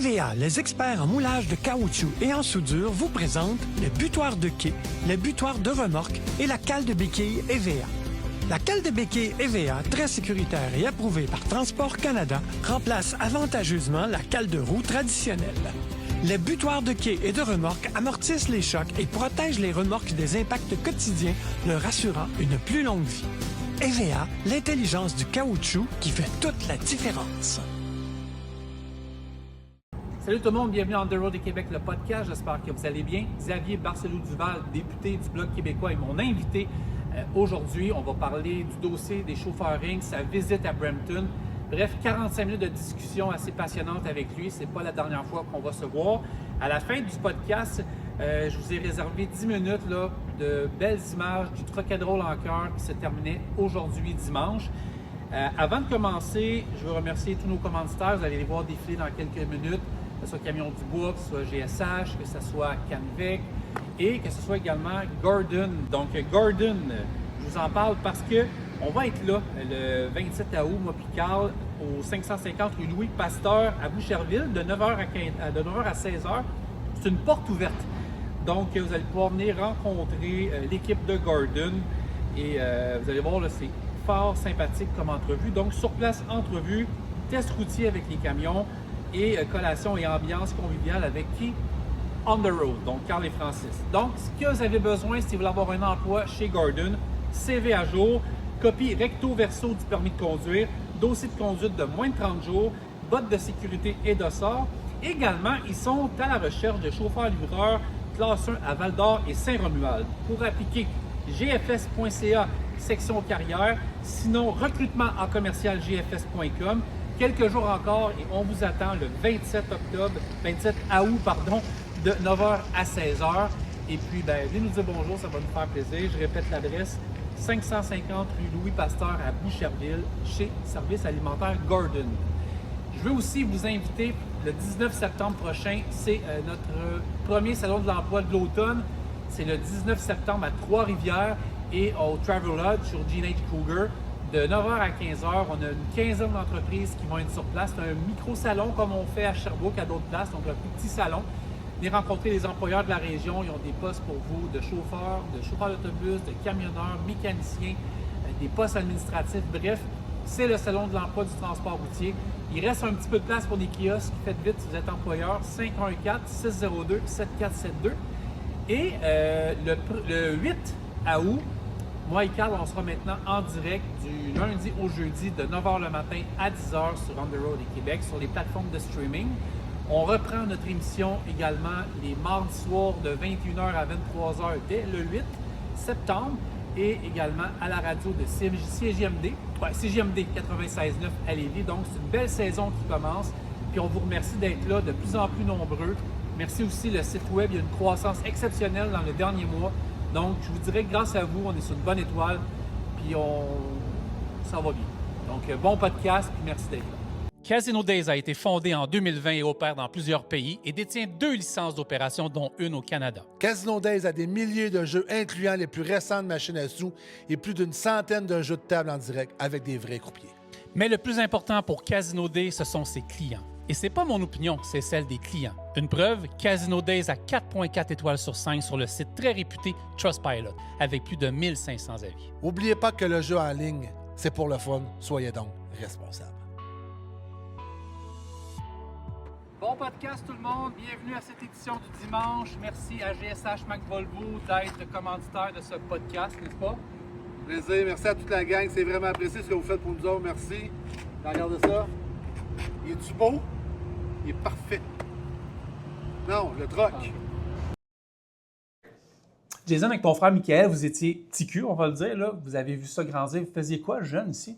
EVA, les experts en moulage de caoutchouc et en soudure, vous présentent les butoirs de quai, les butoirs de remorque et la cale de béquille EVA. La cale de béquille EVA, très sécuritaire et approuvée par Transport Canada, remplace avantageusement la cale de roue traditionnelle. Les butoirs de quai et de remorque amortissent les chocs et protègent les remorques des impacts quotidiens, leur assurant une plus longue vie. EVA, l'intelligence du caoutchouc qui fait toute la différence. Salut tout le monde, bienvenue en The Road de Québec, le podcast. J'espère que vous allez bien. Xavier Barcelou-Duval, député du Bloc québécois, est mon invité. Aujourd'hui, on va parler du dossier des chauffeurs Inc., sa visite à Brampton. Bref, 45 minutes de discussion assez passionnante avec lui. C'est pas la dernière fois qu'on va se voir. À la fin du podcast, je vous ai réservé 10 minutes là, de belles images du Trocadéro en cœur qui se terminait aujourd'hui dimanche. Avant de commencer, je veux remercier tous nos commanditaires. Vous allez les voir défiler dans quelques minutes, que ce soit Camion du Bois, que ce soit GSH, que ce soit Canvec et que ce soit également Gordon. Donc Gordon, je vous en parle parce que on va être là le 27 août, moi puis Carl, au 550 rue Louis Pasteur à Boucherville, de 9h à 16h. C'est une porte ouverte. Donc vous allez pouvoir venir rencontrer l'équipe de Gordon et vous allez voir, là, c'est fort sympathique comme entrevue. Donc sur place, entrevue, test routier avec les camions et collation et ambiance conviviale avec qui? On the road, donc Carl et Francis. Donc, ce que vous avez besoin, si vous voulez avoir un emploi chez Gordon, CV à jour, copie recto-verso du permis de conduire, dossier de conduite de moins de 30 jours, bottes de sécurité et dossard. Également, ils sont à la recherche de chauffeurs-livreurs classe 1 à Val-d'Or et Saint-Romuald. Pour appliquer, gfs.ca, section carrière, sinon recrutement en commercial gfs.com. Quelques jours encore et on vous attend le 27 août, de 9h à 16h. Et puis, venez nous dire bonjour, ça va nous faire plaisir. Je répète l'adresse, 550 rue Louis Pasteur à Boucherville, chez Service alimentaire Gordon. Je veux aussi vous inviter, le 19 septembre prochain, c'est notre premier salon de l'emploi de l'automne. C'est le 19 septembre à Trois-Rivières et au Travel Lodge sur G&H Cougar. De 9h à 15h, on a une quinzaine d'entreprises qui vont être sur place. C'est un micro-salon comme on fait à Sherbrooke, à d'autres places, donc un plus petit salon. Venez rencontrer les employeurs de la région. Ils ont des postes pour vous de chauffeurs d'autobus, de camionneurs, mécaniciens, des postes administratifs. Bref, c'est le salon de l'emploi du transport routier. Il reste un petit peu de place pour des kiosques. Faites vite si vous êtes employeur. 514-602-7472. Et le 8 août, moi et Carl, on sera maintenant en direct du lundi au jeudi de 9h le matin à 10h sur On the Road et Québec sur les plateformes de streaming. On reprend notre émission également les mardis soirs de 21h à 23h dès le 8 septembre et également à la radio de CJMD 96.9 à Lévis. Donc, c'est une belle saison qui commence. Puis on vous remercie d'être là de plus en plus nombreux. Merci aussi le site web. Il y a une croissance exceptionnelle dans le dernier mois. Donc, je vous dirais que grâce à vous, on est sur une bonne étoile, puis ça va bien. Donc, bon podcast, puis merci d'être là. Casino Days a été fondé en 2020 et opère dans plusieurs pays et détient 2 licences d'opération, dont une au Canada. Casino Days a des milliers de jeux, incluant les plus récentes machines à sous et plus d'une centaine de jeux de table en direct avec des vrais croupiers. Mais le plus important pour Casino Days, ce sont ses clients. Et c'est pas mon opinion, c'est celle des clients. Une preuve, Casino Days a 4.4 étoiles sur 5 sur le site très réputé Trustpilot, avec plus de 1500 avis. N'oubliez pas que le jeu en ligne, c'est pour le fun. Soyez donc responsables. Bon podcast tout le monde, bienvenue à cette édition du dimanche. Merci à GSH Mac Volvo d'être commanditaire de ce podcast, n'est-ce pas? Plaisir, merci à toute la gang. C'est vraiment apprécié ce que vous faites pour nous autres. Merci. Regardez ça. Il est-tu beau? Il est parfait. Non, le troc. Jason, avec ton frère Michael, vous étiez petit cul, on va le dire. Là. Vous avez vu ça grandir. Vous faisiez quoi, jeune, ici?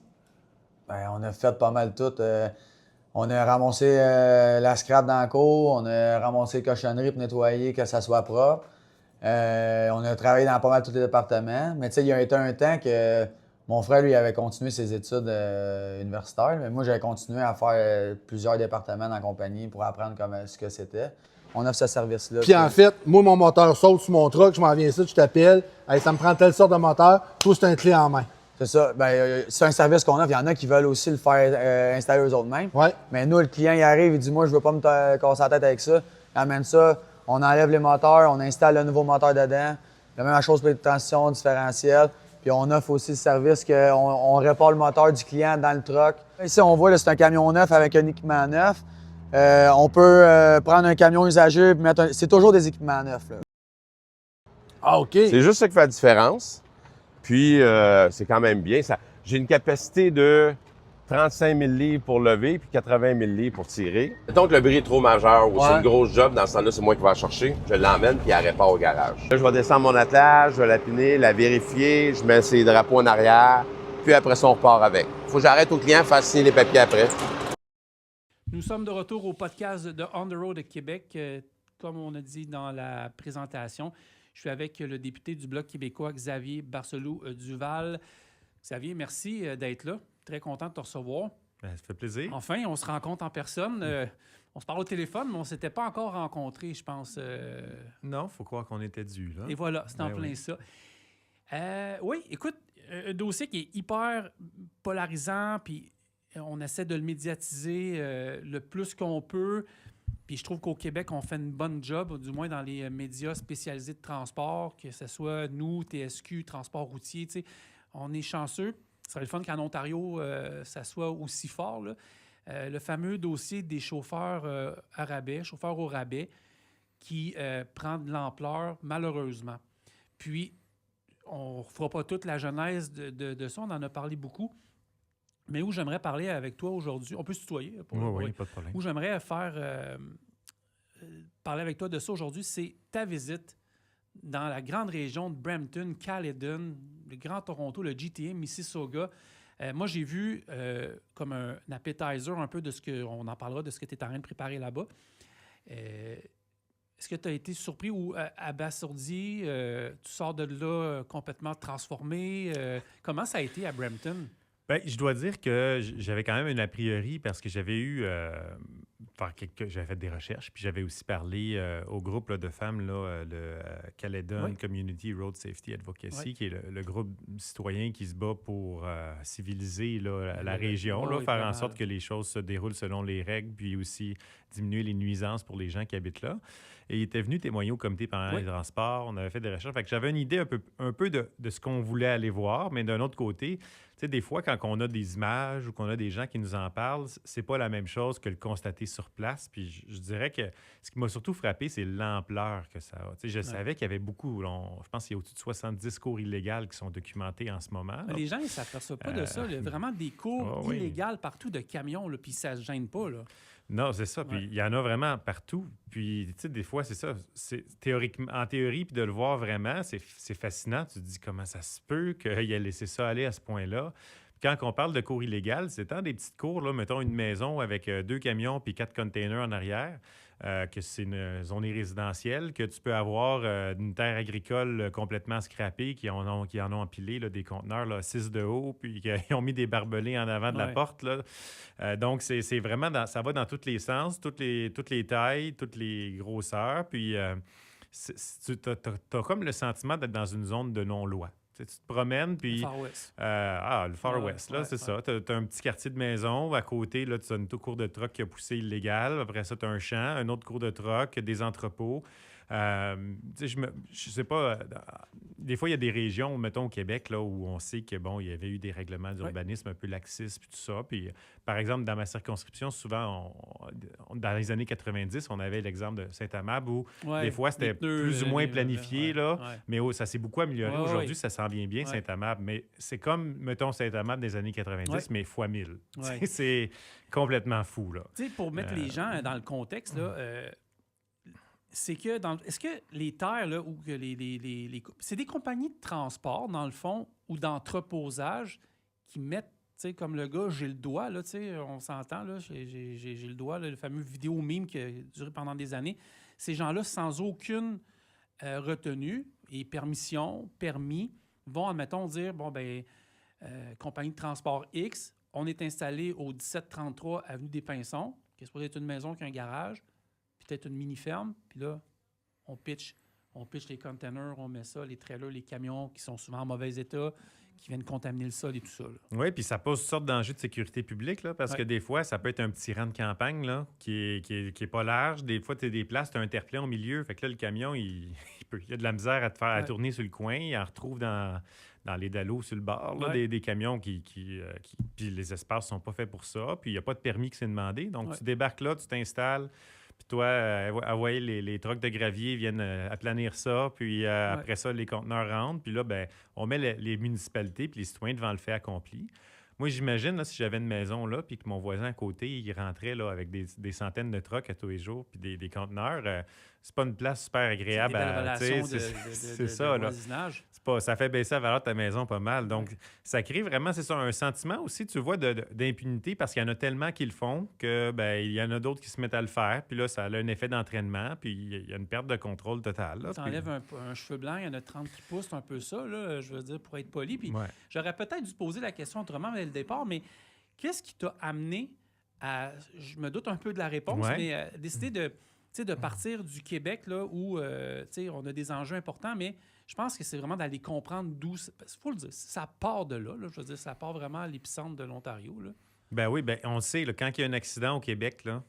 On a fait pas mal tout. On a ramassé la scrap dans la cour, on a ramassé les cochonneries pour nettoyer, que ça soit propre. On a travaillé dans pas mal tous les départements. Mais tu sais, il y a été un temps que mon frère, lui, avait continué ses études universitaires. Mais moi, j'avais continué à faire plusieurs départements dans la compagnie pour apprendre ce que c'était. On offre ce service-là. Puis en fait, moi, mon moteur saute sur mon truck, je m'en viens ici, je t'appelle. Hey, ça me prend telle sorte de moteur. Toi, c'est un clé en main. C'est ça. Ben, c'est un service qu'on offre. Il y en a qui veulent aussi le faire installer eux-mêmes. Ouais. Mais nous, le client, il arrive, il dit, moi, je veux pas me casser la tête avec ça. Il amène ça, on enlève les moteurs, on installe le nouveau moteur dedans. La même chose pour les transitions différentielles. Puis on offre aussi le service qu'on répare le moteur du client dans le truck. Ici, on voit, là, c'est un camion neuf avec un équipement neuf. On peut prendre un camion usagé et mettre c'est toujours des équipements neufs, là. Ah, OK. C'est juste ça qui fait la différence. Puis, c'est quand même bien. J'ai une capacité de 35 000 livres pour lever puis 80 000 livres pour tirer. Mettons que le bris est trop majeur ou c'est une grosse job, dans ce temps-là, c'est moi qui vais la chercher. Je l'emmène puis elle répare au garage. Là, je vais descendre mon attelage, je vais la piner, la vérifier, je mets ses drapeaux en arrière, puis après ça, on repart avec. Faut que j'arrête au client, fasse signer les papiers après. Nous sommes de retour au podcast de On the Road de Québec. Comme on a dit dans la présentation, je suis avec le député du Bloc québécois, Xavier Barcelou-Duval. Xavier, merci d'être là. Très content de te recevoir. Ça fait plaisir. Enfin, on se rencontre en personne. On se parle au téléphone, mais on ne s'était pas encore rencontrés, je pense. Non, il faut croire qu'on était dû, là. Et voilà, c'est en plein ça. Oui, écoute, un dossier qui est hyper polarisant, puis on essaie de le médiatiser le plus qu'on peut. Puis je trouve qu'au Québec, on fait une bonne job, du moins dans les médias spécialisés de transport, que ce soit nous, TSQ, transport routier. Tu sais, on est chanceux. Ce serait le fun qu'en Ontario, ça soit aussi fort, là. Le fameux dossier des chauffeurs à rabais, chauffeurs au rabais, qui prend de l'ampleur, malheureusement. Puis, on ne fera pas toute la genèse de ça, on en a parlé beaucoup. Mais où j'aimerais parler avec toi aujourd'hui, on peut se tutoyer. Oui, pas de problème. Où j'aimerais parler avec toi de ça aujourd'hui, c'est ta visite dans la grande région de Brampton, Caledon, le Grand Toronto, le GTA, Mississauga. Moi, j'ai vu comme un appetizer un peu de ce que, on en parlera de ce que tu es en train de préparer là-bas. Est-ce que tu as été surpris ou abasourdi? Tu sors de là complètement transformé. Comment ça a été à Brampton? Bien, je dois dire que j'avais quand même un a priori parce que j'avais fait des recherches, puis j'avais aussi parlé au groupe là, de femmes, là, le Caledon Community Road Safety Advocacy, qui est le groupe citoyen qui se bat pour civiliser là, la région, là, faire en sorte que les choses se déroulent selon les règles, puis aussi diminuer les nuisances pour les gens qui habitent là. Et il était venu témoigner au comité pendant les transports. On avait fait des recherches. Fait que j'avais une idée un peu de ce qu'on voulait aller voir, mais d'un autre côté, tu sais, des fois, quand on a des images ou qu'on a des gens qui nous en parlent, c'est pas la même chose que le constater sur place. Puis je dirais que ce qui m'a surtout frappé, c'est l'ampleur que ça a. Tu sais, je savais qu'il y avait beaucoup, je pense qu'il y a au-dessus de 70 cours illégales qui sont documentés en ce moment. Mais les gens, ils ne s'aperçoivent pas de ça. Il y a vraiment des cours illégales partout de camions, là, puis ça ne se gêne pas, là. Non, c'est ça. Puis il y en a vraiment partout. Puis, tu sais, des fois, c'est ça. Théoriquement, en théorie, puis de le voir vraiment, c'est fascinant. Tu te dis comment ça se peut qu'il ait laissé ça aller à ce point-là. Puis quand on parle de cours illégal, c'est tant des petites cours, là, mettons une maison avec 2 camions puis 4 containers en arrière, que c'est une zone résidentielle, que tu peux avoir une terre agricole complètement scrappée qui en ont empilé là, des conteneurs là, 6 de haut, puis qui ont mis des barbelés en avant de la porte. Là. Donc, c'est vraiment, ça va dans tous les sens, toutes les tailles, toutes les grosseurs. Puis, tu as comme le sentiment d'être dans une zone de non-loi. Tu te promènes, puis... Le Far West. Le Far West, là, c'est ça. Tu as un petit quartier de maison. À côté, là, tu as une cour de troc qui a poussé illégal. Après ça, tu as un champ, un autre cour de troc, des entrepôts. Je sais pas, des fois, il y a des régions, mettons au Québec, là, où on sait que bon, il y avait eu des règlements d'urbanisme un peu laxistes puis tout ça. Puis, par exemple, dans ma circonscription, souvent, dans les années 90, on avait l'exemple de Saint-Amable où des fois, c'était plus ou moins planifié, mais ça s'est beaucoup amélioré. Aujourd'hui, ça s'en vient bien, Saint-Amable. Mais c'est comme, mettons, Saint-Amable des années 90, mais fois 1000. C'est complètement fou, là. Tu sais, pour mettre les gens dans le contexte, là... c'est que est-ce que les terres, là, ou que c'est des compagnies de transport, dans le fond, ou d'entreposage qui mettent, tu sais, comme le gars, j'ai le doigt, là, tu sais, on s'entend, là, j'ai le doigt, là, le fameux vidéo meme qui a duré pendant des années. Ces gens-là, sans aucune retenue et permis, vont, admettons, dire, bon, ben compagnie de transport X, on est installé au 1733 Avenue des Pinsons, qui est supposé être une maison qui a un garage, peut-être une mini-ferme, puis là, on pitch les containers, on met ça, les trailers, les camions qui sont souvent en mauvais état, qui viennent contaminer le sol et tout ça. Là. Oui, puis ça pose toutes sortes d'enjeux de sécurité publique, là, parce que des fois, ça peut être un petit rang de campagne là, qui est pas large. Des fois, tu as des places, tu as un terre-plein au milieu. Fait que là, le camion, il y a de la misère à te faire à tourner sur le coin. Il en retrouve dans les dallos sur le bord, là, des camions qui puis les espaces sont pas faits pour ça. Puis il n'y a pas de permis qui s'est demandé. Donc, tu débarques là, tu t'installes. Puis toi, envoyer les trucks de gravier viennent aplanir ça. Puis après ça, les conteneurs rentrent. Puis là, ben, on met les municipalités puis les citoyens devant le fait accompli. Moi, j'imagine, là, si j'avais une maison là, puis que mon voisin à côté, il rentrait là, avec des centaines de trucks à tous les jours, puis des conteneurs, c'est pas une place super agréable C'est ça, là. voisinage. Ça fait baisser la valeur de ta maison pas mal. Donc, ça crée vraiment, c'est ça, un sentiment aussi, tu vois, d'impunité, parce qu'il y en a tellement qui le font que ben il y en a d'autres qui se mettent à le faire. Puis là, ça a un effet d'entraînement, puis il y a une perte de contrôle totale. Tu enlèves un cheveu blanc, il y en a 30 qui poussent, un peu ça, là, je veux dire, pour être poli. Puis j'aurais peut-être dû poser la question autrement dès le départ, mais qu'est-ce qui t'a amené à, je me doute un peu de la réponse, mais décider de partir du Québec, là, où on a des enjeux importants, mais je pense que c'est vraiment d'aller comprendre d'où... Il faut le dire, ça part de là, je veux dire, ça part vraiment à l'épicentre de l'Ontario. Là. Ben oui, ben on le sait, là, quand il y a un accident au Québec, là,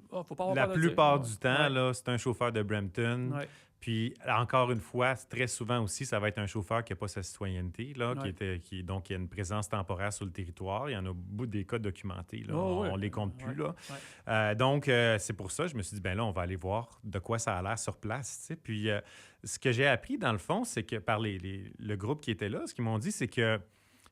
faut pas avoir la peur de plupart dire. du temps, là, c'est un chauffeur de Brampton. Ouais. Puis, encore une fois, très souvent aussi, ça va être un chauffeur qui n'a pas sa citoyenneté, là, donc qui a une présence temporaire sur le territoire. Il y en a beaucoup des cas documentés. Là. On les compte plus. Là. Donc, c'est pour ça, je me suis dit, ben là, on va aller voir de quoi ça a l'air sur place. T'sais. Puis, ce que j'ai appris, dans le fond, c'est que par le groupe qui était là, ce qu'ils m'ont dit, c'est qu'il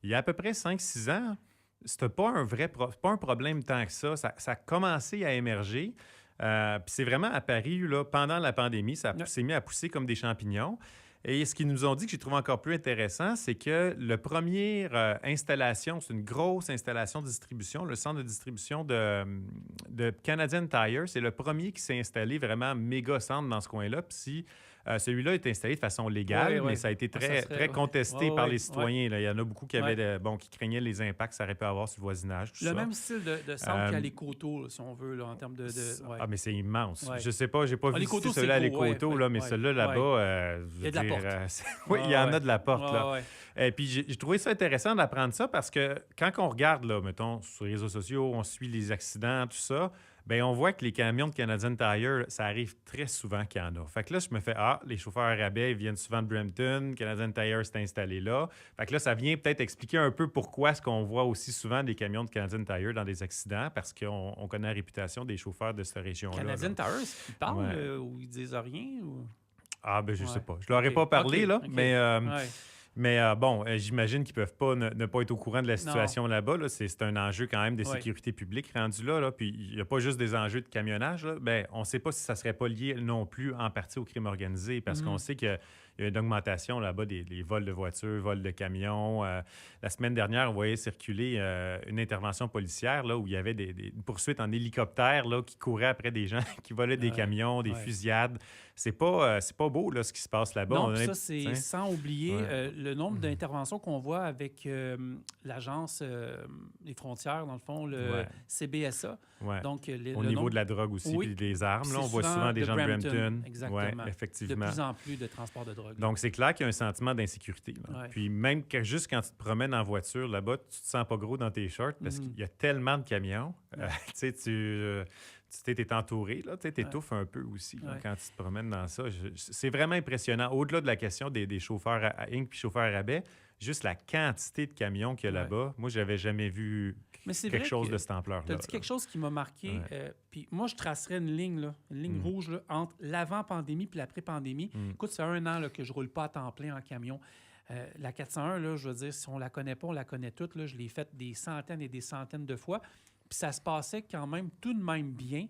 y a à peu près 5-6 ans, c'était pas un problème tant que ça. Ça a commencé à émerger. Puis c'est vraiment apparu là, pendant la pandémie, ça s'est mis à pousser comme des champignons. Et ce qu'ils nous ont dit que j'ai trouvé encore plus intéressant, c'est que la première installation, c'est une grosse installation de distribution, le centre de distribution de Canadian Tire, c'est le premier qui s'est installé vraiment méga centre dans ce coin-là. Puis celui-là est installé de façon légale, mais ça a été très contesté par les citoyens. Là. Il y en a beaucoup qui avaient qui craignaient les impacts que ça aurait pu avoir sur le voisinage. Tout ça. Même style de centre qu'à les Coteaux, là, si on veut, là, en termes de... Ah, mais c'est immense. Ouais. Je sais pas, j'ai pas vu celui-là à les Coteaux, là, mais celui-là là-bas... il y a de la porte. Oui, il y en a de la porte, là. Et puis, j'ai trouvé ça intéressant d'apprendre ça parce que quand on regarde, là, mettons, sur les réseaux sociaux, on suit les accidents, tout ça, bien, on voit que les camions de Canadian Tire, ça arrive très souvent qu'il y en a. Fait que là, je me fais, les chauffeurs à rabais, ils viennent souvent de Brampton, Canadian Tire s'est installé là. Fait que là, ça vient peut-être expliquer un peu pourquoi est-ce qu'on voit aussi souvent des camions de Canadian Tire dans des accidents, parce qu'on connaît la réputation des chauffeurs de cette région-là. Canadian Tire, ils parlent ou ils disent rien? Ou... Ah, ben je sais pas. Je leur ai pas parlé, là, mais bon, j'imagine qu'ils peuvent pas ne pas être au courant de la situation là-bas. Là. C'est un enjeu quand même de sécurité publique rendu là. Puis il n'y a pas juste des enjeux de camionnage. Là. Ben, on ne sait pas si ça ne serait pas lié non plus en partie au crime organisé parce qu'on sait qu'il y a une augmentation là-bas des vols de voitures, vols de camions. La semaine dernière, on voyait circuler une intervention policière là, où il y avait des poursuites en hélicoptère là, qui couraient après des gens qui volaient des camions, des fusillades. C'est pas beau là, ce qui se passe là-bas. Non, ça, c'est sans oublier le nombre d'interventions qu'on voit avec l'Agence des frontières, dans le fond, le CBSA. Ouais. Donc, au niveau de la drogue aussi, puis des armes. Là, on voit souvent des gens de Brampton. Exactement. Ouais, effectivement. De plus en plus de transport de drogue. Donc, c'est clair qu'il y a un sentiment d'insécurité. Puis même juste quand tu te promènes en voiture là-bas, tu te sens pas gros dans tes shorts parce qu'il y a tellement de camions. Tu sais, tu es entouré, tu étouffes un peu aussi là, quand tu te promènes dans ça. C'est vraiment impressionnant. Au-delà de la question des chauffeurs à Inc. puis chauffeurs à rabais, juste la quantité de camions qu'il y a là-bas, moi, j'avais jamais vu quelque chose de cette ampleur-là. Tu as dit quelque chose qui m'a marqué. Puis moi, je tracerais une ligne rouge là, entre l'avant-pandémie et l'après-pandémie. Écoute, ça fait 1 an là, que je ne roule pas à temps plein en camion. La 401, là, je veux dire, si on la connaît pas, on la connaît toute. Là, je l'ai faite des centaines et des centaines de fois. Puis ça se passait quand même tout de même bien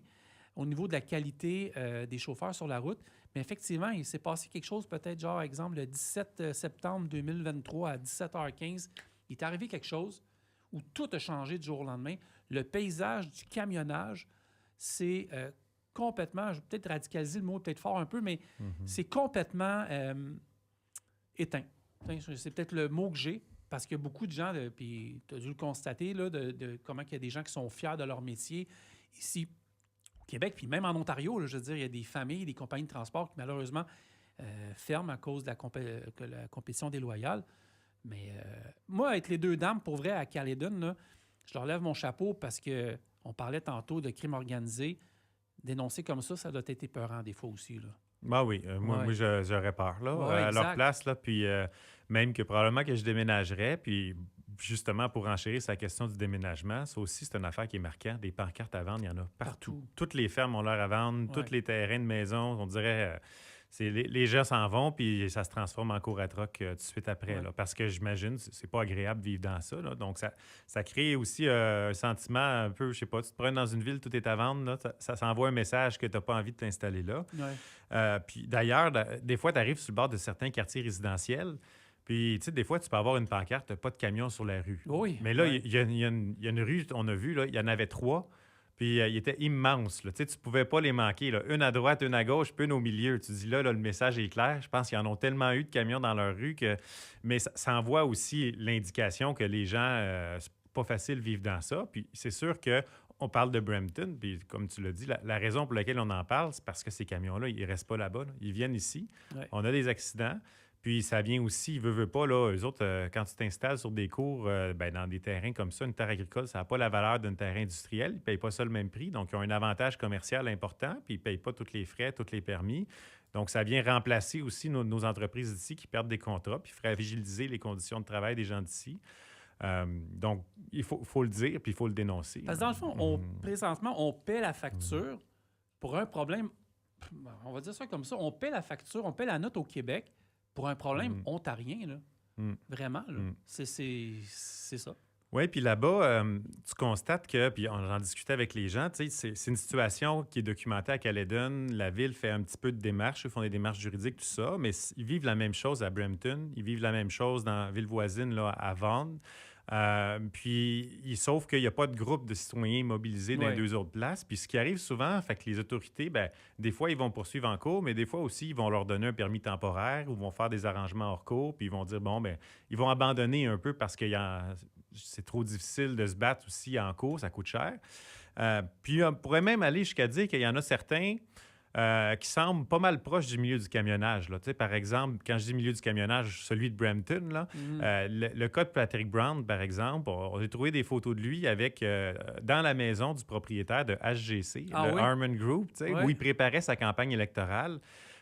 au niveau de la qualité des chauffeurs sur la route. Mais effectivement, il s'est passé quelque chose, peut-être genre, exemple, le 17 septembre 2023 à 17h15. Il est arrivé quelque chose où tout a changé du jour au lendemain. Le paysage du camionnage, c'est complètement, je vais peut-être radicaliser le mot, peut-être fort un peu, mais c'est complètement éteint. C'est peut-être le mot que j'ai. Parce qu'il y a beaucoup de gens, puis tu as dû le constater, là, de comment il y a des gens qui sont fiers de leur métier ici au Québec, puis même en Ontario, là, je veux dire, il y a des familles, des compagnies de transport qui malheureusement ferment à cause de la compétition déloyale. Mais moi, être les deux dames, pour vrai, à Caledon, là, je leur lève mon chapeau parce que on parlait tantôt de crime organisé. Dénoncer comme ça doit être épeurant des fois aussi, là. Ah oui, moi j'aurais peur là, Ouais, à leur exact. place, là, puis même que probablement que je déménagerais, puis justement pour enchérir sa question du déménagement, ça aussi c'est une affaire qui est marquante, des pancartes à vendre, il y en a partout. Toutes les fermes ont l'air à vendre, tous les terrains de maison, on dirait, les gens s'en vont, puis ça se transforme en cour à troc tout de suite après, là, parce que j'imagine c'est pas agréable de vivre dans ça, là, donc ça crée aussi un sentiment un peu, je sais pas, tu te promènes dans une ville, tout est à vendre, là, ça s'envoie un message que tu n'as pas envie de t'installer là. Ouais. Puis d'ailleurs, des fois, tu arrives sur le bord de certains quartiers résidentiels. Puis, tu sais, des fois, tu peux avoir une pancarte, t'as pas de camion sur la rue. Oui. Mais là, il y a une rue, on a vu, là, il y en avait 3. Puis, ils étaient immenses. Là. Tu sais, tu pouvais pas les manquer. Là. Une à droite, une à gauche, puis une au milieu. Tu dis là, le message est clair. Je pense qu'ils en ont tellement eu de camions dans leur rue que. Mais ça envoie aussi l'indication que les gens, c'est pas facile de vivre dans ça. Puis, c'est sûr que. On parle de Brampton, puis comme tu l'as dit, la raison pour laquelle on en parle, c'est parce que ces camions-là, ils ne restent pas là-bas. Là. Ils viennent ici. Ouais. On a des accidents. Puis ça vient aussi, veut pas, là, eux autres, quand tu t'installes sur des cours, dans des terrains comme ça, une terre agricole, ça n'a pas la valeur d'un terrain industriel. Ils ne payent pas ça le même prix. Donc, ils ont un avantage commercial important, puis ils ne payent pas tous les frais, tous les permis. Donc, ça vient remplacer aussi nos entreprises d'ici qui perdent des contrats, puis fragiliser les conditions de travail des gens d'ici. Donc, il faut le dire, puis il faut le dénoncer. Parce que dans le fond, présentement, on paie la facture pour un problème. On va dire ça comme ça. On paie la facture, on paie la note au Québec pour un problème ontarien, là. Vraiment, là. C'est ça. Oui, puis là-bas, tu constates que, puis on en discutait avec les gens, tu sais, c'est une situation qui est documentée à Caledon. La ville fait un petit peu de démarches, ils font des démarches juridiques, tout ça, mais ils vivent la même chose à Brampton, ils vivent la même chose dans la ville voisine, là, à Vaughan. Puis, sauf qu'il n'y a pas de groupe de citoyens mobilisés dans les deux autres places. Puis, ce qui arrive souvent, fait que les autorités, bien, des fois, ils vont poursuivre en cours, mais des fois aussi, ils vont leur donner un permis temporaire ou vont faire des arrangements hors cours. Puis, ils vont dire, bon, bien, ils vont abandonner un peu parce que c'est trop difficile de se battre aussi en cours, ça coûte cher. Puis, on pourrait même aller jusqu'à dire qu'il y en a certains qui semble pas mal proche du milieu du camionnage. Là. Par exemple, quand je dis milieu du camionnage, celui de Brampton, là, le cas de Patrick Brown, par exemple, on a trouvé des photos de lui avec dans la maison du propriétaire de HGC, Harman Group, où il préparait sa campagne électorale.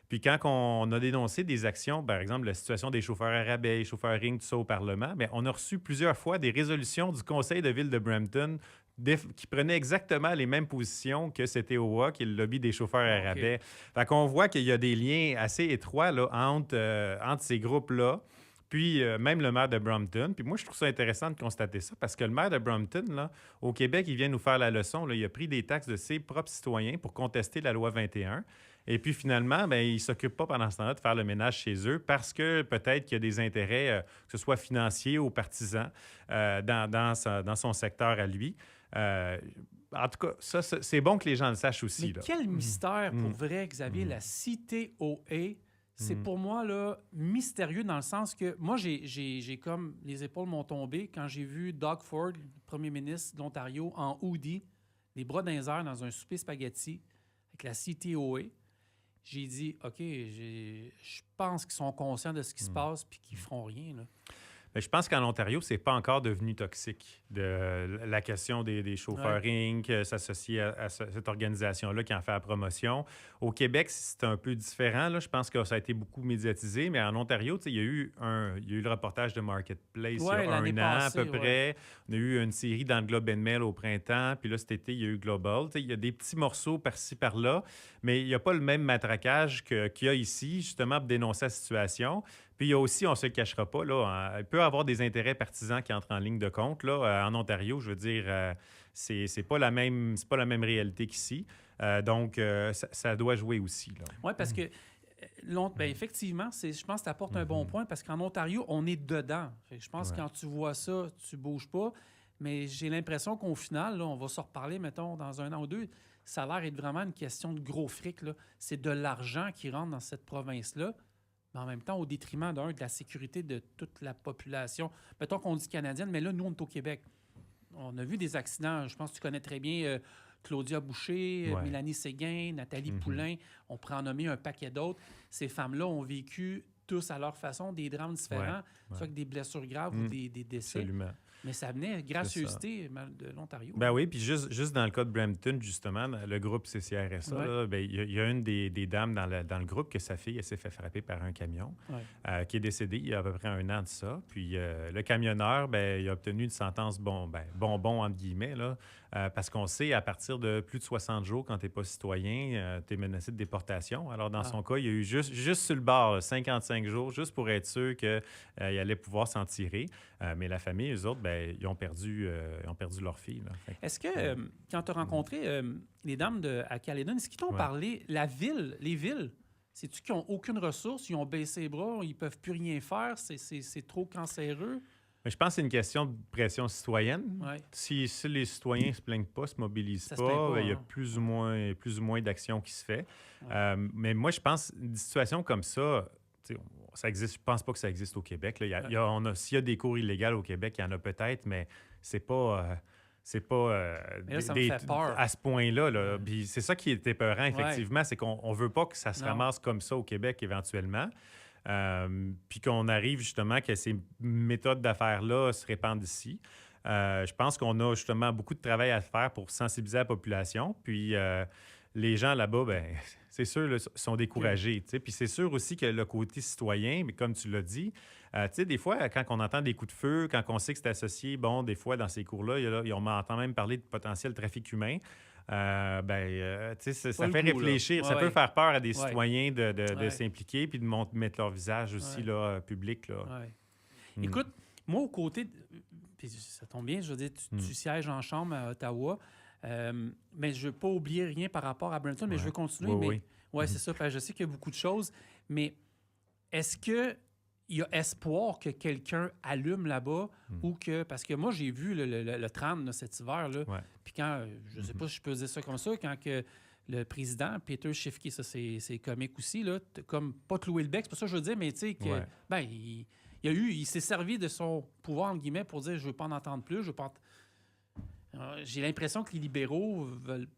Puis quand on a dénoncé des actions, par exemple la situation des chauffeurs à rabais, les chauffeurs ring, tout ça au Parlement, bien, on a reçu plusieurs fois des résolutions du conseil de ville de Brampton qui prenaient exactement les mêmes positions que CTOA, qui est le lobby des chauffeurs à rabais. Fait qu'on voit qu'il y a des liens assez étroits là, entre ces groupes-là. Puis même le maire de Brampton. Puis moi, je trouve ça intéressant de constater ça parce que le maire de Brampton, là, au Québec, il vient nous faire la leçon. Là, il a pris des taxes de ses propres citoyens pour contester la loi 21. Et puis finalement, bien, il ne s'occupe pas pendant ce temps-là de faire le ménage chez eux parce que peut-être qu'il y a des intérêts, que ce soit financiers ou partisans, dans son secteur à lui. En tout cas, ça, c'est bon que les gens le sachent aussi. Mais là. quel mystère, pour vrai, Xavier, la CTOA. C'est pour moi là, mystérieux dans le sens que moi, j'ai comme les épaules m'ont tombé quand j'ai vu Doug Ford, le premier ministre de l'Ontario, en hoodie, les bras dans les airs dans un souper spaghetti avec la CTOA. J'ai dit, OK, je pense qu'ils sont conscients de ce qui se passe puis qu'ils feront rien. Là. Mais je pense qu'en Ontario, c'est pas encore devenu toxique. La question des chauffeurs Inc., s'associer à cette organisation-là qui en fait la promotion. Au Québec, c'est un peu différent. Là. Je pense que ça a été beaucoup médiatisé, mais en Ontario, il y a eu le reportage de Marketplace il y a un an à peu près. On a eu une série dans le Globe and Mail au printemps, puis là, cet été, il y a eu Global. Il y a des petits morceaux par-ci, par-là, mais il n'y a pas le même matraquage qu'il y a ici, justement, pour dénoncer la situation. Puis il y a aussi, on ne se le cachera pas, là, il peut y avoir des intérêts partisans qui entrent en ligne de compte. Là, en Ontario, je veux dire, c'est pas la même réalité qu'ici. Donc, ça doit jouer aussi. Oui, parce que effectivement, je pense que tu apportes un bon point parce qu'en Ontario, on est dedans. Fait que je pense que quand tu vois ça, tu ne bouges pas. Mais j'ai l'impression qu'au final, là, on va se reparler, mettons, dans un an ou deux, ça a l'air d'être vraiment une question de gros fric. Là. C'est de l'argent qui rentre dans cette province-là. Mais en même temps, au détriment de la sécurité de toute la population. Mettons qu'on dit canadienne, mais là, nous, on est au Québec. On a vu des accidents. Je pense que tu connais très bien Claudia Boucher, Mélanie Séguin, Nathalie Poulain. On pourrait en nommer un paquet d'autres. Ces femmes-là ont vécu tous à leur façon des drames différents, soit que des blessures graves ou des décès. Absolument. Mais ça venait gracieuseté de l'Ontario. Ben oui, puis juste dans le cas de Brampton, justement, le groupe CCRSA, là, ben, il y a une des dames dans le groupe que sa fille, elle s'est fait frapper par un camion, qui est décédée il y a à peu près 1 an de ça. Puis le camionneur, ben, il a obtenu une sentence bonbon, entre guillemets, là, parce qu'on sait, à partir de plus de 60 jours, quand tu n'es pas citoyen, tu es menacé de déportation. Alors, dans son cas, il y a eu juste sur le bord, là, 55 jours, juste pour être sûr qu'il allait pouvoir s'en tirer. Mais la famille, eux autres, ben, ils ont perdu leur fille. Là. Est-ce que, quand tu as rencontré les dames à Caledon, est-ce qu'ils t'ont parlé, les villes, c'est-tu qu'ils n'ont aucune ressource, ils ont baissé les bras, ils ne peuvent plus rien faire, c'est trop cancéreux? Mais je pense que c'est une question de pression citoyenne. Ouais. Si les citoyens ne se plaignent pas, ne se mobilisent Ça se plaint pas, il y a hein. plus ou moins d'actions qui se fait. Mais moi, je pense une situation comme ça, ça existe. Je pense pas que ça existe au Québec. Là. S'il y a des cours illégaux au Québec, il y en a peut-être, mais c'est pas... Mais là, ça me fait peur. à ce point-là. Là. Puis c'est ça qui est épeurant, effectivement, c'est qu'on ne veut pas que ça se ramasse comme ça au Québec éventuellement. Puis qu'on arrive justement que ces méthodes d'affaires-là se répandent ici. Je pense qu'on a justement beaucoup de travail à faire pour sensibiliser la population. Puis les gens là-bas, ben c'est sûr, là, sont découragés. Puis c'est sûr aussi que le côté citoyen, mais comme tu l'as dit, des fois, quand on entend des coups de feu, quand on sait que c'est associé, des fois, dans ces cours-là, on m'entend même parler de potentiel trafic humain. Ça fait réfléchir. Ça peut faire peur à des citoyens de s'impliquer puis de mettre leur visage aussi là, public. Là. Ouais. Écoute, moi, au côté... Puis ça tombe bien, je veux dire, tu sièges en chambre à Ottawa, mais je ne veux pas oublier rien par rapport à Brampton, mais je veux continuer. Oui, c'est ça. Je sais qu'il y a beaucoup de choses, mais est-ce qu'il y a espoir que quelqu'un allume là-bas ou que... Parce que moi, j'ai vu le tram là, cet hiver, là, puis quand... Je ne sais pas si je peux dire ça comme ça, quand que le président, Peter Schiffke, ça, c'est comique aussi, là, comme pas clouer le bec, c'est pas ça que je veux dire, mais tu sais, que il s'est servi de son pouvoir, entre guillemets, pour dire « je veux pas en entendre plus, je veux pas... » J'ai l'impression que les libéraux veulent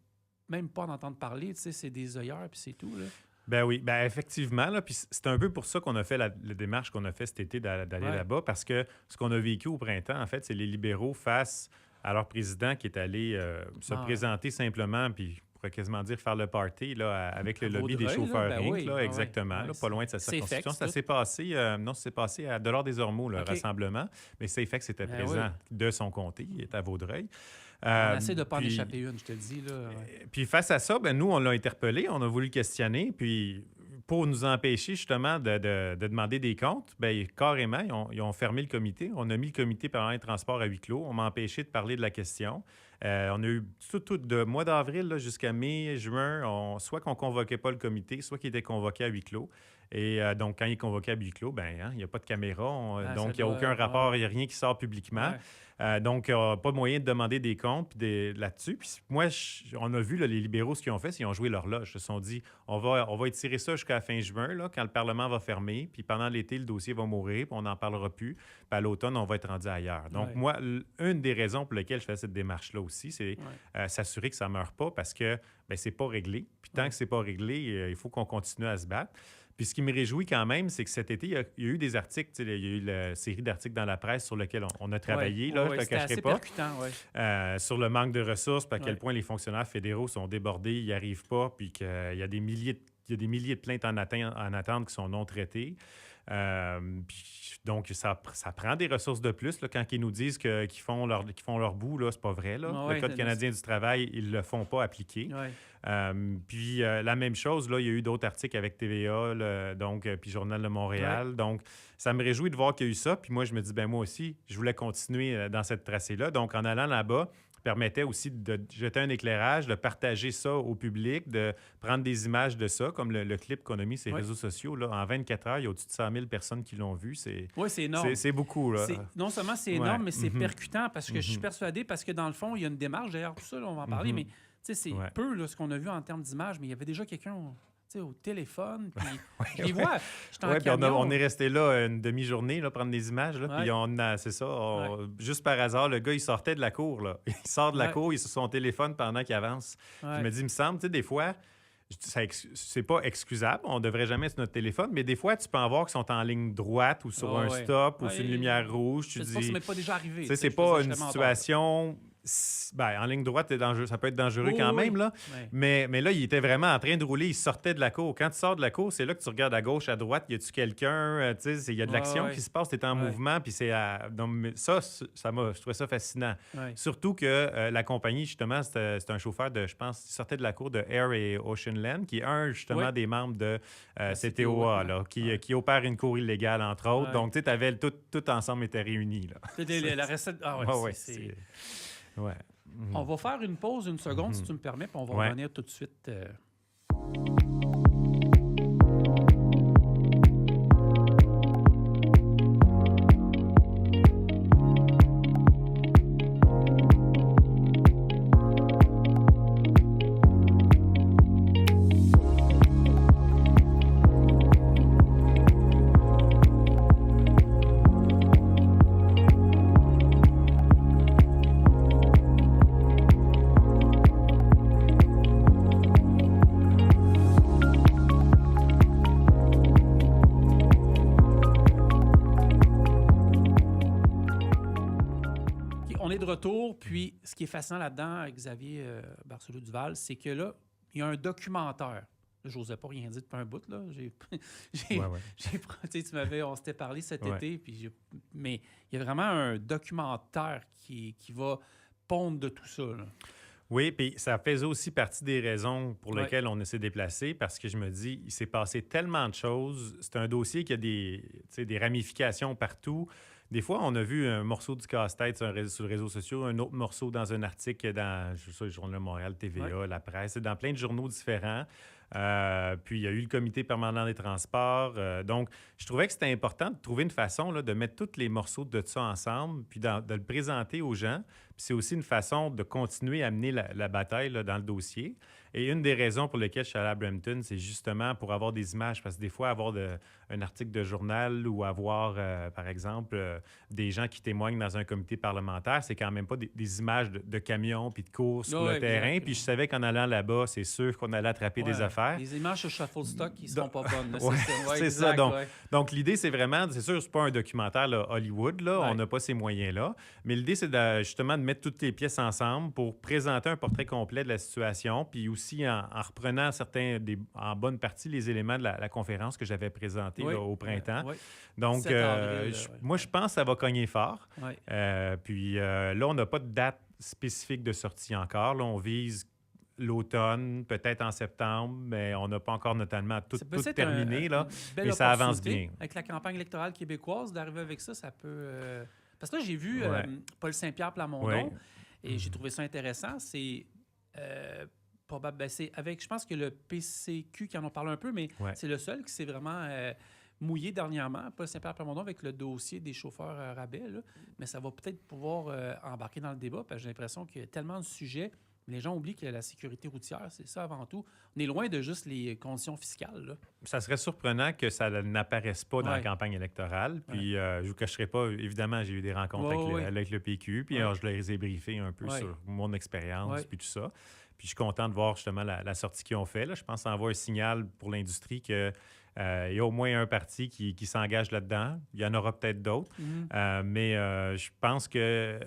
même pas en entendre parler, tu sais, c'est des œillères, puis c'est tout, là. Ben oui, effectivement. Là, puis c'est un peu pour ça qu'on a fait la démarche qu'on a fait cet été d'aller là-bas, parce que ce qu'on a vécu au printemps, en fait, c'est les libéraux face à leur président qui est allé se présenter simplement, puis on pourrait quasiment dire faire le party là, avec le lobby des chauffeurs Inc. Là, exactement, là, pas loin de sa circonscription. Ça s'est passé, à Delors-des-Ormeaux, le rassemblement, mais Safex était présent de son comté, il est à Vaudreuil. On essaie de ne pas en échapper une, je te le dis. Là. Puis face à ça, nous, on l'a interpellé, on a voulu le questionner, puis pour nous empêcher justement de demander des comptes, carrément, ils ont fermé le comité. On a mis le comité pendant les transports à huis clos. On m'a empêché de parler de la question. On a eu tout de mois d'avril là, jusqu'à mai, juin, soit qu'on ne convoquait pas le comité, soit qu'il était convoqué à huis clos. Et donc, quand il est convoqué à huis clos, il n'y a pas de caméra, donc il n'y a aucun rapport, il n'y a rien qui sort publiquement. Donc, pas de moyen de demander des comptes là-dessus. Puis moi, on a vu là, les libéraux, ce qu'ils ont fait, c'est qu'ils ont joué l'horloge. Ils se sont dit, on va étirer ça jusqu'à la fin juin, là, quand le Parlement va fermer. Puis pendant l'été, le dossier va mourir, puis on n'en parlera plus. Puis à l'automne, on va être rendu ailleurs. Donc, moi, une des raisons pour lesquelles je fais cette démarche-là aussi, c'est s'assurer que ça ne meurt pas parce que c'est pas réglé. Puis tant que c'est pas réglé, il faut qu'on continue à se battre. Puis ce qui me réjouit quand même, c'est que cet été, il y a eu des articles, il y a eu la série d'articles dans la presse sur lesquels on a travaillé, je ne le cacherai pas. Percutant, sur le manque de ressources, puis à quel point les fonctionnaires fédéraux sont débordés, ils n'y arrivent pas, puis qu'il y a des milliers de plaintes en attente qui sont non traitées. Donc, ça prend des ressources de plus. Là, quand ils nous disent qu'ils font leur bout, là, c'est pas vrai. Là. Le Code canadien du travail, ils le font pas appliquer. Puis la même chose, là, il y a eu d'autres articles avec TVA, puis Journal de Montréal. Donc, ça me réjouit de voir qu'il y a eu ça. Puis moi, je me dis, moi aussi, je voulais continuer dans cette tracée-là. Donc, en allant là-bas, permettait aussi de jeter un éclairage, de partager ça au public, de prendre des images de ça, comme le clip qu'on a mis sur les réseaux sociaux. Là, en 24 heures, il y a au-dessus de 100 000 personnes qui l'ont vu. C'est énorme. C'est beaucoup. Là. Non seulement c'est énorme, mais c'est percutant parce que je suis persuadé, parce que dans le fond, il y a une démarche derrière tout ça, là, on va en parler, mais c'est peu là, ce qu'on a vu en termes d'images, mais il y avait déjà quelqu'un au téléphone, puis je les vois. On est resté là une demi-journée, là, prendre des images, là, puis c'est ça, juste par hasard, le gars, il sortait de la cour, là. Il sort de la cour, il est sur son téléphone pendant qu'il avance. Je me dis, il me semble, des fois, c'est pas excusable, on devrait jamais sur notre téléphone, mais des fois, tu peux en voir qui sont en ligne droite ou sur un stop ou sur une lumière rouge. Tu je sais pas si ça m'est pas déjà arrivé. C'est pas une situation... en ligne droite, ça peut être dangereux quand même, là. Ouais. Mais là, il était vraiment en train de rouler, il sortait de la cour. Quand tu sors de la cour, c'est là que tu regardes à gauche, à droite, y a-tu quelqu'un? Il y a de l'action qui se passe, tu es en mouvement, puis donc, je trouvais ça fascinant. Ouais. Surtout que la compagnie, justement, c'est un chauffeur je pense, il sortait de la cour de Air et Ocean Land, qui est justement, des membres de CTOA, là, qui opère une cour illégale, entre autres. Donc, tu sais, tout ensemble était réunis, là. La recette... c'est... Ouais. On va faire une pause, une seconde, si tu me permets, puis on va revenir tout de suite. De retour, puis ce qui est fascinant là-dedans avec Xavier Barcelou-Duval, c'est que là, il y a un documentaire. Je n'osais pas rien dire depuis un bout, là. On s'était parlé cet été, mais il y a vraiment un documentaire qui va pondre de tout ça, là. Oui, puis ça faisait aussi partie des raisons pour lesquelles on s'est déplacé, parce que je me dis, il s'est passé tellement de choses. C'est un dossier qui a des ramifications partout. Des fois, on a vu un morceau du casse-tête sur les réseaux sociaux, un autre morceau dans un article dans le Journal de Montréal, TVA, la presse, dans plein de journaux différents. Puis, il y a eu le Comité permanent des transports. Donc, je trouvais que c'était important de trouver une façon là, de mettre tous les morceaux de ça ensemble, puis de le présenter aux gens. Puis, c'est aussi une façon de continuer à mener la bataille là, dans le dossier. Et une des raisons pour lesquelles je suis allé à Brampton, c'est justement pour avoir des images. Parce que des fois, avoir un article de journal ou avoir, par exemple, des gens qui témoignent dans un comité parlementaire, c'est quand même pas des images de camions puis de courses sur le terrain. Puis je savais qu'en allant là-bas, c'est sûr qu'on allait attraper des affaires. Les images sur Shuffle Stock qui ne sont pas bonnes. C'est ça. Donc, l'idée, c'est vraiment, c'est sûr, c'est pas un documentaire là, Hollywood, là, on n'a pas ces moyens-là. Mais l'idée, c'est justement de mettre toutes les pièces ensemble pour présenter un portrait complet de la situation, puis aussi en reprenant en bonne partie les éléments de la conférence que j'avais présentée là, au printemps. Donc, moi, je pense que ça va cogner fort. Puis là, on n'a pas de date spécifique de sortie encore. Là, on vise l'automne, peut-être en septembre, mais on n'a pas encore notamment tout terminé. Mais ça avance bien. Avec la campagne électorale québécoise, d'arriver avec ça, ça peut... Parce que là, j'ai vu Paul Saint-Pierre Plamondon et j'ai trouvé ça intéressant. C'est... je pense que le PCQ qui en ont parlé un peu, mais c'est le seul qui s'est vraiment mouillé dernièrement, Paul Saint-Pierre Plamondon, avec le dossier des chauffeurs rabais. Là. Mais ça va peut-être pouvoir embarquer dans le débat, parce que j'ai l'impression qu'il y a tellement de sujets. Les gens oublient que la sécurité routière, c'est ça avant tout. On est loin de juste les conditions fiscales. Là. Ça serait surprenant que ça n'apparaisse pas dans la campagne électorale. Puis je ne vous cacherai pas, évidemment, j'ai eu des rencontres avec le PQ, puis alors, je les ai briefés un peu sur mon expérience, puis tout ça. Puis je suis content de voir justement la sortie qu'ils ont fait. Là. Je pense que ça envoie un signal pour l'industrie qu'il y a au moins un parti qui s'engage là-dedans. Il y en aura peut-être d'autres. Mais je pense que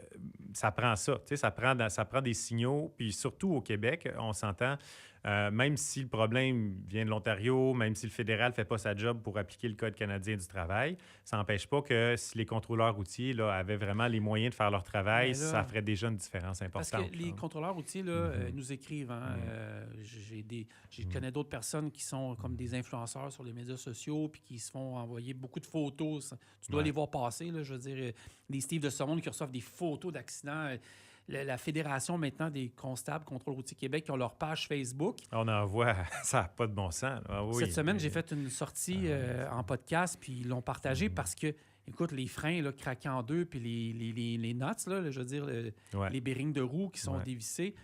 ça prend ça. Ça prend des signaux. Puis surtout au Québec, on s'entend, même si le problème vient de l'Ontario, même si le fédéral ne fait pas sa job pour appliquer le Code canadien du travail, ça n'empêche pas que si les contrôleurs routiers là, avaient vraiment les moyens de faire leur travail, ça ferait déjà une différence importante. Parce que les contrôleurs routiers nous écrivent. Je connais d'autres personnes qui sont comme des influenceurs sur les médias sociaux puis qui se font envoyer beaucoup de photos. Tu dois les voir passer. Là, je veux dire, des Steve de ce monde qui reçoivent des photos d'accidents. La Fédération maintenant des constables Contrôle routier Québec qui ont leur page Facebook. On en voit, ça n'a pas de bon sens. Cette semaine, j'ai fait une sortie en podcast, puis ils l'ont partagé parce que, écoute, les freins là, craqués en deux, puis les nuts, là, je veux dire, les bearings de roue qui sont dévissés.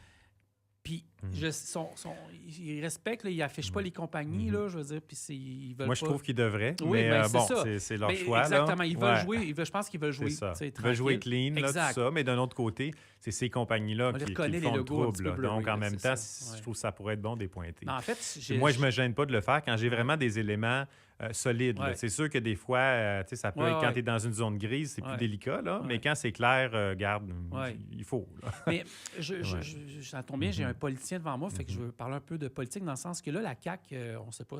Puis, ils respectent, là, ils n'affichent pas les compagnies, là, je veux dire, puis ils veulent Moi, pas... je trouve qu'ils devraient, Oui, mais ben, bon, ça. c'est leur Mais choix. exactement, là. ils veulent jouer, je pense qu'ils veulent jouer. C'est ça. Tu sais, Ils veulent jouer tranquille. clean, là, Exact. tout ça, mais d'un autre côté, c'est ces compagnies-là On les qui reconnaît, les font le logos un petit trouble. peu Là. Donc, blurry, en là, même c'est temps, ça. Ouais. je trouve que ça pourrait être bon des pointés. En fait, Moi, je me gêne pas de le faire quand j'ai vraiment des éléments solides. là. Ouais. C'est sûr que des fois, tu sais, ça peut être quand tu es dans une zone grise, c'est plus délicat, là, mais quand c'est clair, garde, il faut. Là. Mais ça tombe bien, j'ai un politicien devant moi, fait que je veux parler un peu de politique dans le sens que là, la CAQ, on ne sait pas,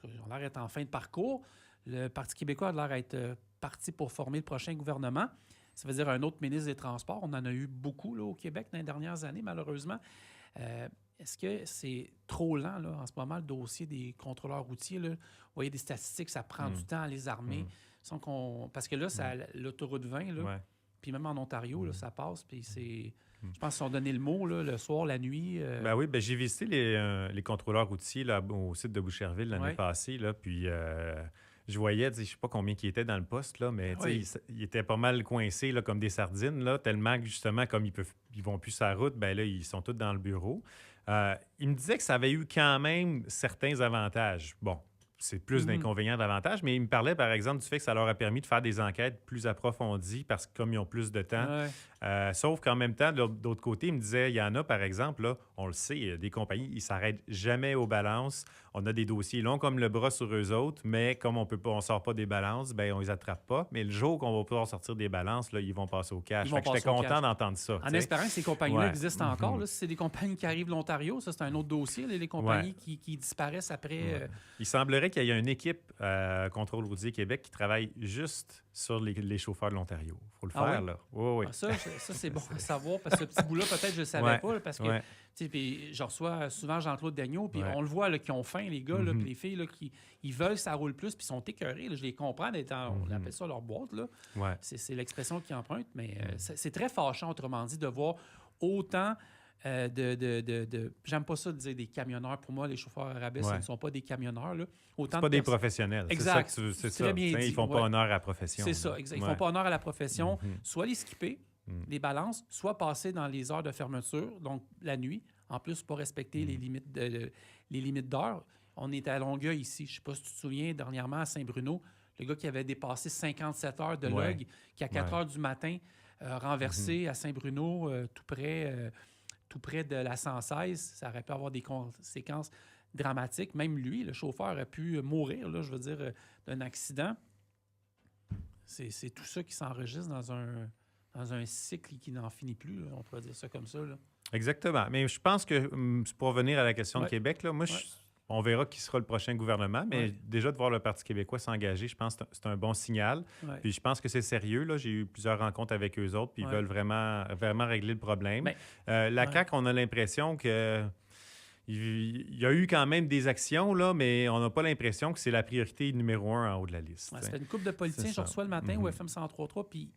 on a l'air d'être en fin de parcours. Le Parti québécois a l'air d'être parti pour former le prochain gouvernement. Ça veut dire un autre ministre des Transports. On en a eu beaucoup là, au Québec dans les dernières années, malheureusement. Est-ce que c'est trop lent là, en ce moment, le dossier des contrôleurs routiers? Là? Vous voyez des statistiques, ça prend du temps à les armer. Parce que là, c'est l'autoroute 20, là, puis même en Ontario, là, ça passe, puis c'est... Je pense qu'ils ont donné le mot là, le soir, la nuit. Ben oui, j'ai visité les contrôleurs routiers là, au site de Boucherville l'année passée, là, puis je voyais, je ne sais pas combien ils étaient dans le poste, là, mais ils étaient pas mal coincés là, comme des sardines, là, tellement que justement, comme ils vont plus sur la route, ben là, ils sont tous dans le bureau. Ils me disaient que ça avait eu quand même certains avantages. Bon, c'est plus d'inconvénients d'avantages, mais ils me parlaient, par exemple, du fait que ça leur a permis de faire des enquêtes plus approfondies parce que comme ils ont plus de temps. Sauf qu'en même temps, d'autre côté, ils me disaient, il y en a, par exemple, là, on le sait, des compagnies, ils ne s'arrêtent jamais aux balances. On a des dossiers longs comme le bras sur eux autres, mais comme on ne sort pas des balances, ben on les attrape pas. Mais le jour qu'on va pouvoir sortir des balances, là, ils vont passer au cash. J'étais content d'entendre ça. En espérant que ces compagnies-là existent encore. Là, si c'est des compagnies qui arrivent de l'Ontario, ça, c'est un autre dossier. Là, les compagnies qui disparaissent après... Il semblerait qu'il y ait une équipe Contrôle routier Québec qui travaille juste sur les chauffeurs de l'Ontario. Il faut le faire, là. Oui. Ça, c'est bon à savoir, parce que ce petit bout-là, peut-être, je ne le savais pas, là, parce que puis je reçois souvent Jean-Claude Daigneault, puis on le voit là, qu'ils ont faim, les gars, là, puis les filles, là, ils veulent que ça roule plus, puis ils sont écœurés. Là, je les comprends, on appelle ça leur boîte. Là. C'est l'expression qu'ils empruntent, mais c'est très fâchant, autrement dit, de voir autant... j'aime pas ça de dire des camionneurs. Pour moi, les chauffeurs arabais, ce ne sont pas des camionneurs. Là. Autant pas des professionnels. Exact. C'est ça. Très bien dit. Ils font pas honneur à la profession. C'est ça, exact. Ils font pas honneur à la profession. Soit les skipper, les balances, soit passer dans les heures de fermeture, donc la nuit. En plus, pas respecter les limites d'heure. On est à Longueuil ici. Je ne sais pas si tu te souviens, dernièrement, à Saint-Bruno, le gars qui avait dépassé 57 heures de log, qui à 4 heures du matin, renversé à Saint-Bruno, tout près de la 116, ça aurait pu avoir des conséquences dramatiques. Même lui, le chauffeur, aurait pu mourir, là, je veux dire, d'un accident. C'est tout ça qui s'enregistre dans un cycle qui n'en finit plus, là, on pourrait dire ça comme ça. Là. Exactement. Mais je pense que, pour revenir à la question de Québec, là, moi, on verra qui sera le prochain gouvernement, mais déjà de voir le Parti québécois s'engager, je pense que c'est un bon signal. Puis je pense que c'est sérieux. Là. J'ai eu plusieurs rencontres avec eux autres, puis ils veulent vraiment, vraiment régler le problème. La CAQ, on a l'impression que... Il y a eu quand même des actions, là, mais on n'a pas l'impression que c'est la priorité numéro 1 en haut de la liste. Ça fait une couple de politiciens, je reçois le matin au FM 103.3, puis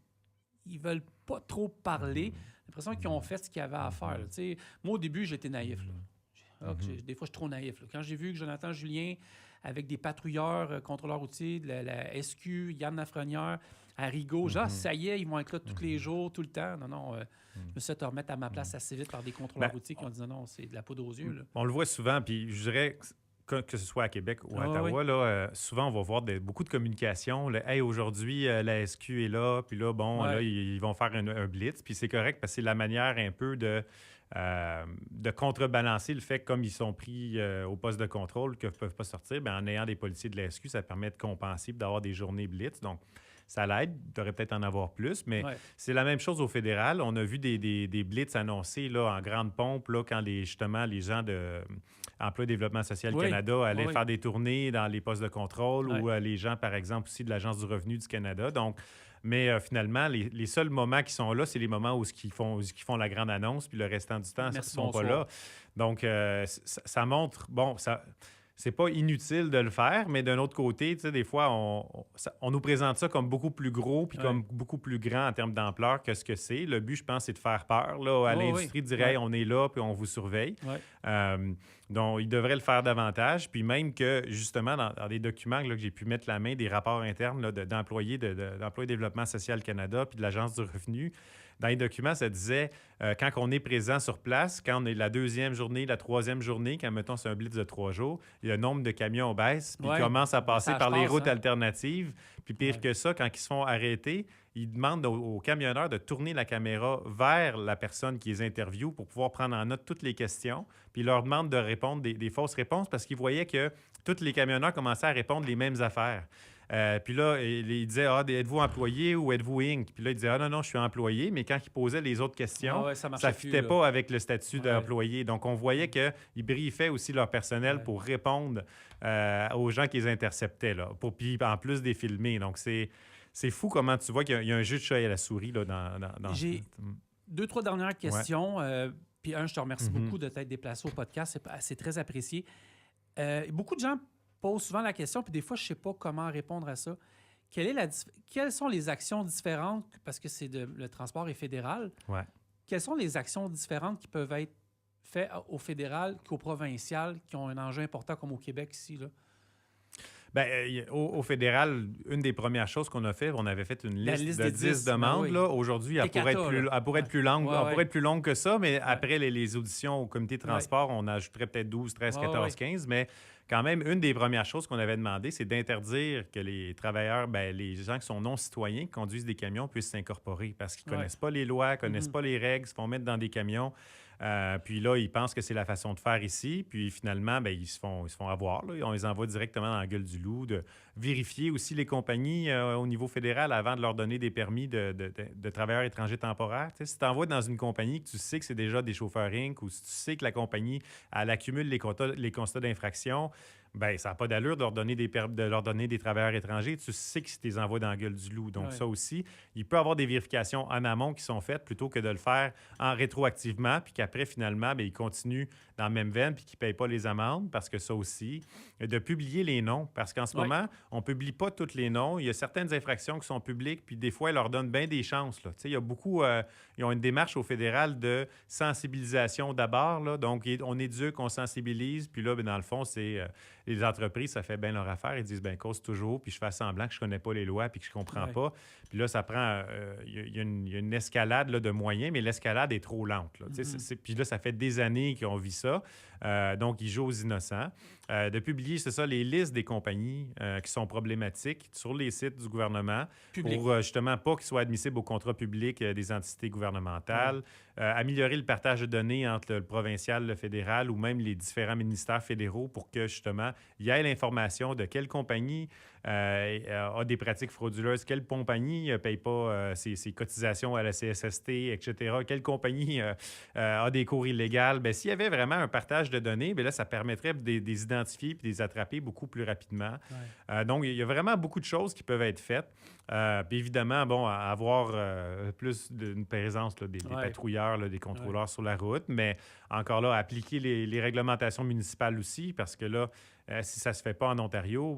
ils veulent pas trop parler. J'ai l'impression qu'ils ont fait ce qu'ils avaient à faire. Moi, au début, j'étais naïf. Là. Des fois, je suis trop naïf. Là. Quand j'ai vu que Jonathan Julien, avec des patrouilleurs, contrôleurs routiers, de la SQ, Yann Lafrenière, à Rigaud, ça y est, ils vont être là tous les jours, tout le temps. Non, je me suis fait remettre à ma place assez vite par des contrôleurs routiers qui ont dit non, c'est de la poudre aux yeux. Là. On le voit souvent, puis je dirais que ce soit à Québec ou à Ottawa, là, souvent, on va voir beaucoup de communication. Là, hey, aujourd'hui, la SQ est là, puis là, bon, là, ils vont faire un blitz, puis c'est correct parce que c'est la manière un peu de contrebalancer le fait que comme ils sont pris au poste de contrôle, qu'ils ne peuvent pas sortir, bien, en ayant des policiers de la SQ, ça permet de compenser et d'avoir des journées blitz. Donc, ça l'aide. Il devrait peut-être en avoir plus, mais c'est la même chose au fédéral. On a vu des blitz annoncés là, en grande pompe là, quand justement les gens de Emploi et Développement social Canada allaient faire des tournées dans les postes de contrôle ou les gens, par exemple, aussi de l'Agence du revenu du Canada. Donc, mais finalement, les seuls moments qui sont là, c'est les moments où ils font la grande annonce, puis le restant du temps, ils ne sont pas là. Donc, ça montre... Bon, ça... C'est pas inutile de le faire, mais d'un autre côté, tu sais, des fois, on nous présente ça comme beaucoup plus gros puis comme beaucoup plus grand en termes d'ampleur que ce que c'est. Le but, je pense, c'est de faire peur là, à l'industrie, de dire hey, on est là puis on vous surveille. Donc, ils devraient le faire davantage. Puis même que, justement, dans des documents là, que j'ai pu mettre la main, des rapports internes là, d'employés d'Emploi et Développement social Canada puis de l'Agence du revenu, dans les documents, ça disait, quand on est présent sur place, quand on est la 2e journée, la 3e journée, quand, mettons, c'est un blitz de 3 jours, le nombre de camions baisse, puis ils commencent à passer par les routes alternatives. Puis pire que ça, quand ils se font arrêter, ils demandent aux camionneurs de tourner la caméra vers la personne qui les interviewe pour pouvoir prendre en note toutes les questions. Puis ils leur demandent de répondre des fausses réponses parce qu'ils voyaient que tous les camionneurs commençaient à répondre les mêmes affaires. Puis là, il disait, êtes-vous employé ou êtes-vous Inc? Puis là, il disait, non, je suis employé. Mais quand il posait les autres questions, ça ne fitait pas avec le statut d'employé. Donc, on voyait qu'ils briefaient aussi leur personnel pour répondre aux gens qui les interceptaient, là, puis en plus des filmer. Donc, c'est fou comment tu vois qu'il y a un jeu de chat et à la souris là, dans J'ai 2-3 dernières questions. Puis je te remercie beaucoup de t'être déplacé au podcast. C'est très apprécié. Beaucoup de gens posent souvent la question, puis des fois, je ne sais pas comment répondre à ça. Quelles sont les actions différentes, parce que le transport est fédéral, quelles sont les actions différentes qui peuvent être faites au fédéral qu'au provincial, qui ont un enjeu important comme au Québec ici, là? Bien, au fédéral, une des premières choses qu'on a fait, on avait fait une liste de 10 demandes. Là. Aujourd'hui, elle pourrait être plus longue. Elle pourrait être plus longue que ça, mais après les auditions au comité de transport, on ajouterait peut-être 12, 13, 14, 15. Mais quand même, une des premières choses qu'on avait demandé, c'est d'interdire que les travailleurs, les gens qui sont non-citoyens, qui conduisent des camions, puissent s'incorporer parce qu'ils ne connaissent pas les lois, ne connaissent pas les règles, se font mettre dans des camions. Puis là, ils pensent que c'est la façon de faire ici. Puis finalement, ils se font avoir. Là. On les envoie directement dans la gueule du loup. De vérifier aussi les compagnies au niveau fédéral avant de leur donner des permis de travailleurs étrangers temporaires. T'sais, si tu envoies dans une compagnie que tu sais que c'est déjà des chauffeurs Inc. ou si tu sais que la compagnie, elle accumule les constats d'infraction, ça n'a pas d'allure de leur donner des travailleurs étrangers. Tu sais que tu les envoies dans la gueule du loup. Donc ça aussi, il peut y avoir des vérifications en amont qui sont faites plutôt que de le faire en rétroactivement, puis qu'après, finalement, ils continuent dans la même veine puis qu'ils ne payent pas les amendes, parce que ça aussi, de publier les noms. Parce qu'en ce moment, on ne publie pas tous les noms. Il y a certaines infractions qui sont publiques, puis des fois, ils leur donnent bien des chances. Là. Il y a beaucoup... ils ont une démarche au fédéral de sensibilisation d'abord. Là. Donc, on éduque, on sensibilise, puis là, dans le fond, c'est... les entreprises, ça fait bien leur affaire. Ils disent, cause toujours, puis je fais semblant que je ne connais pas les lois puis que je ne comprends pas. Puis là, ça prend... Il y a une escalade là, de moyens, mais l'escalade est trop lente. Là. Puis là, ça fait des années qu'on vit ça. Donc, ils jouent aux innocents. De publier, c'est ça, les listes des compagnies qui sont problématiques sur les sites du gouvernement pour justement pas qu'ils soient admissibles au contrat public des entités gouvernementales. Améliorer le partage de données entre le provincial, le fédéral ou même les différents ministères fédéraux pour que justement, il y ait l'information de quelle compagnie a des pratiques frauduleuses, quelle compagnie ne paye pas ses cotisations à la CSST, etc., quelle compagnie a des cours illégales. S'il y avait vraiment un partage de données, là, ça permettrait de les identifier et de les attraper beaucoup plus rapidement. Donc, il y a vraiment beaucoup de choses qui peuvent être faites. Puis évidemment, avoir plus d'une présence là, des patrouilleurs, là, des contrôleurs sur la route, mais encore là, appliquer les réglementations municipales aussi, parce que là, si ça ne se fait pas en Ontario,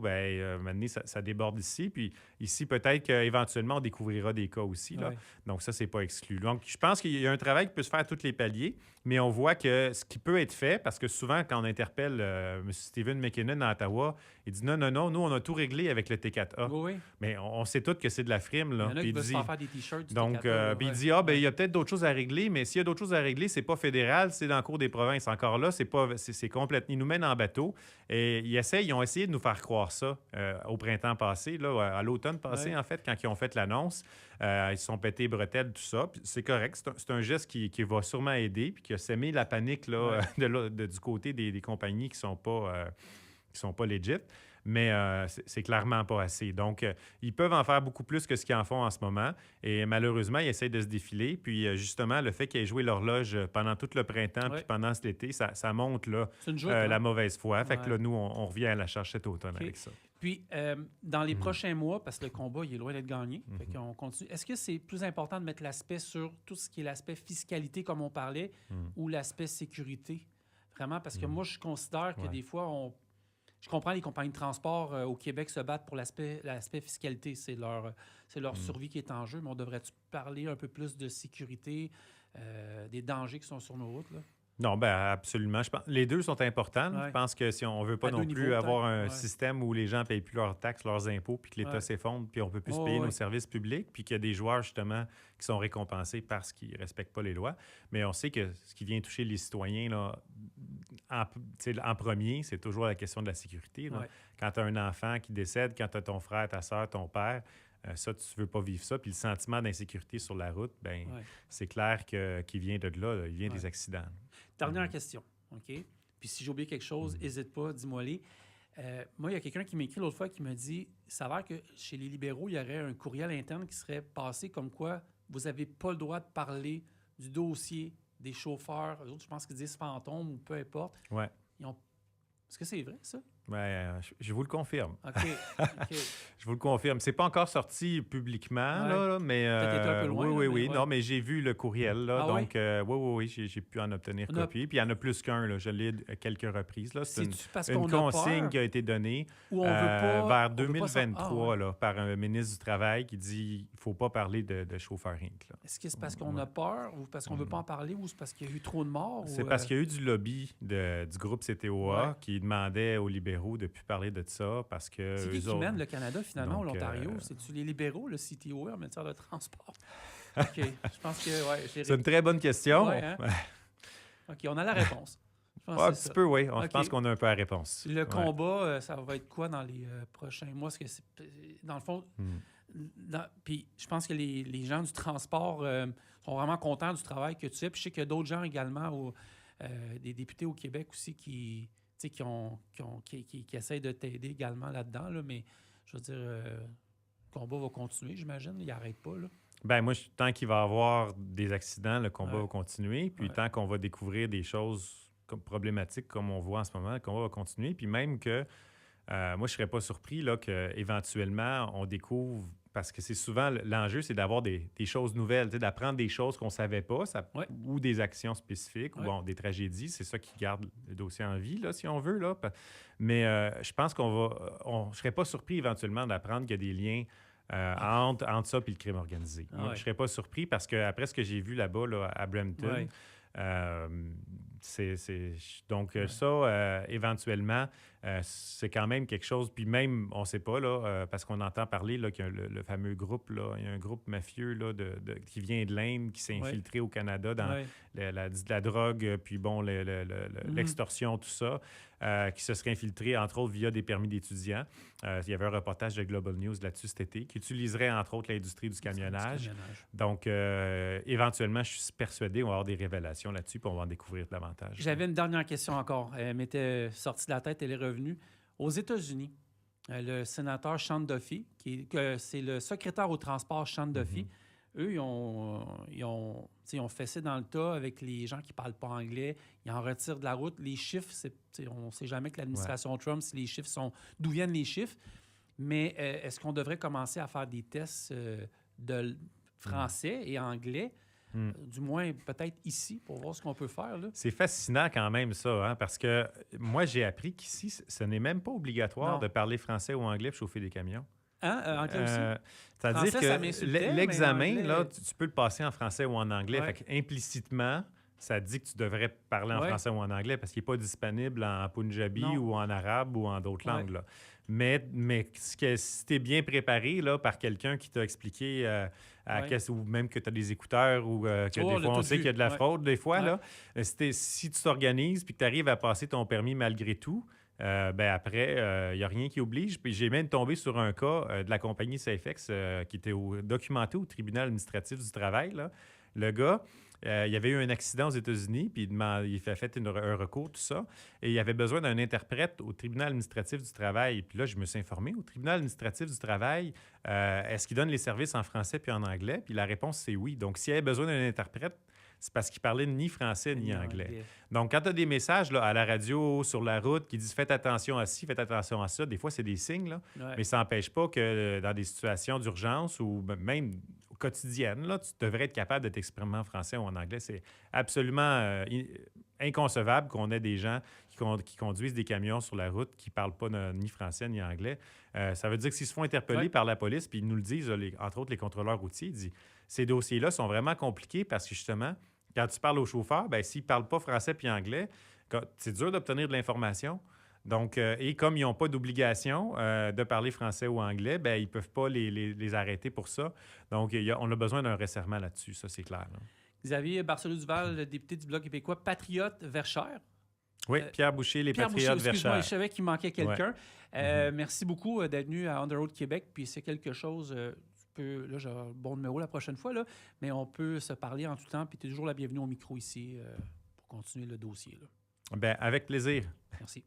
maintenant, ça déborde ici. Puis ici, peut-être qu'éventuellement, on découvrira des cas aussi. Là. Donc, ça, c'est pas exclu. Donc, je pense qu'il y a un travail qui peut se faire à tous les paliers, mais on voit que ce qui peut être fait, parce que souvent, quand on interpelle M. Stephen McKinnon à Ottawa, il dit non, nous, on a tout réglé avec le T4A. Oui. Mais on sait tous que c'est de la frime. Là. Il y en a qui veulent se faire des T-shirts du donc, T4A. Puis il dit, il y a peut-être d'autres choses à régler, mais s'il y a d'autres choses à régler, c'est pas fédéral, c'est dans le cours des provinces. Encore là, c'est complètement... Ils nous mènent en bateau. Et ils ont essayé de nous faire croire ça au printemps passé, là, à l'automne passé, en fait, quand ils ont fait l'annonce. Ils se sont pétés les bretelles, tout ça. Puis c'est correct. C'est un geste qui va sûrement aider, puis qui a sémé la panique là, du côté des compagnies qui sont pas legit. Mais c'est clairement pas assez. Donc, ils peuvent en faire beaucoup plus que ce qu'ils en font en ce moment. Et malheureusement, ils essayent de se défiler. Puis, justement, le fait qu'ils aient joué l'horloge pendant tout le printemps puis pendant cet été, ça monte là, la mauvaise foi. Fait que là, nous, on revient à la charge cet automne avec ça. Puis, dans les prochains mois, parce que le combat, il est loin d'être gagné, fait qu'on continue. Est-ce que c'est plus important de mettre l'aspect sur tout ce qui est l'aspect fiscalité, comme on parlait, ou l'aspect sécurité? Vraiment, parce que moi, je considère que des fois, je comprends les compagnies de transport au Québec se battent pour l'aspect fiscalité. C'est leur survie qui est en jeu. Mais on devrait-tu parler un peu plus de sécurité, des dangers qui sont sur nos routes? Là? Non, ben absolument. Les deux sont importants. Ouais. Je pense que si on ne veut pas À non deux plus niveaux, avoir un peut-être. Ouais. système où les gens ne payent plus leurs taxes, leurs impôts, puis que l'État Ouais. s'effondre, puis on ne peut plus se Oh, payer ouais. nos services publics, puis qu'il y a des joueurs, justement, qui sont récompensés parce qu'ils ne respectent pas les lois. Mais on sait que ce qui vient toucher les citoyens, là, en premier, c'est toujours la question de la sécurité. Là. Ouais. Quand tu as un enfant qui décède, quand tu as ton frère, ta soeur, ton père, ça, tu ne veux pas vivre ça. Puis le sentiment d'insécurité sur la route, ben Ouais. c'est clair qu'il vient de là, il vient Ouais. des accidents. Dernière question, OK? Puis si j'ai oublié quelque chose, n'hésite pas, dis-moi-les. Moi, il y a quelqu'un qui m'a écrit l'autre fois qui m'a dit « Il s'avère que chez les libéraux, il y aurait un courriel interne qui serait passé comme quoi vous n'avez pas le droit de parler du dossier des chauffeurs. Eux autres, je pense qu'ils disent fantômes ou peu importe. Ouais. Est-ce que c'est vrai, ça? Ben, je vous le confirme. OK. OK. Je vous le confirme. C'est pas encore sorti publiquement, Ouais. là, mais Peut-être été un peu loin, oui, là, oui, mais ouais. non, mais j'ai vu le courriel, là, Ah donc oui, j'ai pu en obtenir On a- copie. Puis il y en a plus qu'un, là, je l'ai à quelques reprises. Là, c'est C'est-tu parce une qu'on a consigne peur qui a été donnée ou on veut pas... vers on veut pas ça- 2023 Ah, ouais. là, par un ministre du Travail qui dit qu'il ne faut pas parler de chauffeur Inc. Là. Est-ce que c'est parce qu'on a peur ou parce qu'on veut pas en parler ou c'est parce qu'il y a eu trop de morts? C'est ou, parce qu'il y a eu du lobby du groupe CTOA Ouais. qui demandait aux libéraux de ne plus parler de ça parce que. C'est qui eux qui autres- mène le Canada, finalement, ou Donc, l'Ontario? C'est-tu les libéraux, le CTOA, en matière de transport? OK, je pense que, ouais, C'est une très bonne question. Ouais, hein? OK, on a la réponse. Je pense Un que c'est petit ça. peu, oui. Je OK. pense qu'on a un peu la réponse. Le Ouais. combat, ça va être quoi dans les prochains mois? Est-ce que c'est, dans le fond, puis je pense que les gens du transport sont vraiment contents du travail que tu fais. Puis je sais qu'il y a d'autres gens également, des députés au Québec aussi qui essayent de t'aider également là-dedans. Là, mais je veux dire, le combat va continuer, j'imagine. Il n'arrête pas. Là. Ben moi, tant qu'il va y avoir des accidents, le combat Ouais. va continuer. Puis Ouais. tant qu'on va découvrir des choses problématiques comme on voit en ce moment, le combat va continuer. Puis même que, moi, je ne serais pas surpris là, qu'éventuellement, on découvre, parce que c'est souvent, l'enjeu, c'est d'avoir des choses nouvelles, d'apprendre des choses qu'on ne savait pas, Ouais. ou des actions spécifiques, Ouais. ou bon, des tragédies. C'est ça qui garde le dossier en vie, là, si on veut. Là. Mais je pense je ne serais pas surpris éventuellement d'apprendre qu'il y a des liens entre ça et le crime organisé. Ah Moi, ouais. je ne serais pas surpris parce qu'après ce que j'ai vu là-bas là, à Brampton, Ouais. donc ça, éventuellement, c'est quand même quelque chose. Puis même, on ne sait pas, là, parce qu'on entend parler là, qu'il y a le fameux groupe, là, il y a un groupe mafieux là, qui vient de l'Inde, qui s'est Ouais. infiltré au Canada dans Ouais. la drogue, puis bon, l'extorsion, tout ça, qui se serait infiltré, entre autres, via des permis d'étudiants. Il y avait un reportage de Global News là-dessus cet été, qui utiliserait, entre autres, l'industrie du camionnage. Donc, éventuellement, je suis persuadé qu'on va avoir des révélations là-dessus, puis on va en découvrir davantage. J'avais une dernière question encore. Elle m'était sortie de la tête, elle est revenue. Aux États-Unis, le sénateur Sean Duffy, c'est le secrétaire au transport Sean Duffy, eux, ils ont fessé dans le tas avec les gens qui ne parlent pas anglais. Ils en retirent de la route. Les chiffres, on ne sait jamais que l'administration Trump, si les chiffres sont... D'où viennent les chiffres? Mais est-ce qu'on devrait commencer à faire des tests de français et anglais? Du moins, peut-être ici, pour voir ce qu'on peut faire. Là. C'est fascinant quand même, ça, hein, parce que moi, j'ai appris qu'ici, ce n'est même pas obligatoire Non. de parler français ou anglais pour chauffer des camions. Hein? Anglais aussi? C'est-à-dire Français, ça que m'insultait, mais l'examen, anglais- là, tu peux le passer en français ou en anglais. Ouais. Fait implicitement, ça dit que tu devrais parler en Ouais. français ou en anglais parce qu'il n'est pas disponible en punjabi Non. ou en arabe ou en d'autres Ouais. langues. Là. Mais si tu es bien préparé là, par quelqu'un qui t'a expliqué Ouais. ou même que tu as des écouteurs ou que Oh, on des l'a fois on tout sait vu. qu'il y a de la Ouais. fraude des fois, Ouais. là, si tu t'organises puis que tu arrives à passer ton permis malgré tout, après, il n'y a rien qui oblige. Puis j'ai même tombé sur un cas de la compagnie Safex qui était documenté au tribunal administratif du travail. Là. Le gars, il y avait eu un accident aux États-Unis, puis il a fait un recours, tout ça, et il avait besoin d'un interprète au tribunal administratif du travail. Puis là, je me suis informé. Au tribunal administratif du travail, est-ce qu'il donne les services en français puis en anglais? Puis la réponse, c'est oui. Donc, s'il avait besoin d'un interprète, c'est parce qu'il parlait ni français ni anglais. Donc, quand tu as des messages là, à la radio, sur la route, qui disent « faites attention à ci, faites attention à ça », des fois, c'est des signes, là, Ouais. mais ça n'empêche pas que dans des situations d'urgence ou même quotidiennes, là, tu devrais être capable de t'exprimer en français ou en anglais. C'est absolument inconcevable qu'on ait des gens qui conduisent des camions sur la route qui ne parlent pas ni français ni anglais. Ça veut dire que s'ils se font interpeller Ouais. par la police, puis ils nous le disent, entre autres les contrôleurs routiers, ils disent « Ces dossiers-là sont vraiment compliqués parce que justement, quand tu parles au chauffeur, ben, s'ils ne parlent pas français puis anglais, c'est dur d'obtenir de l'information. Donc, et comme ils n'ont pas d'obligation de parler français ou anglais, ben, ils ne peuvent pas les arrêter pour ça. Donc, on a besoin d'un resserrement là-dessus, ça, c'est clair. Là. Xavier Barcelou-Duval, le député du Bloc québécois, patriote Verchères. Oui, Pierre Boucher, les Patriotes Verchères. Je savais qu'il manquait quelqu'un. Merci beaucoup d'être venu à On the Road Québec. Puis c'est quelque chose, là, j'ai un bon numéro la prochaine fois, là, mais on peut se parler en tout temps. Puis tu es toujours la bienvenue au micro ici pour continuer le dossier. Là. Bien, avec plaisir. Merci.